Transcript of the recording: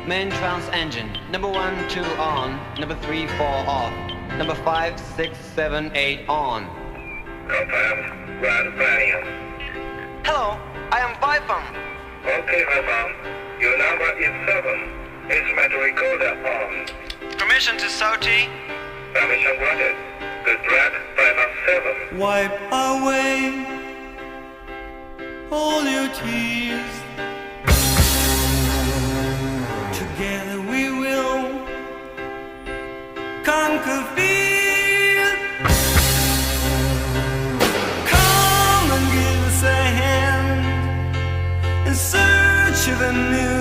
Main trans engine. Number 1, 2 on. Number 3, 4 off. Number 5, 6, 7, 8 on. Confirmed. Ground planning. Hello, I am Bifam. Okay, Bifam. Your number is 7. Instrument recorder on. Permission to sortie? Permission granted. Good track, Bifam 7. Wipe away all your tears. Together we will conquer fear. Come and give us a hand in search of a new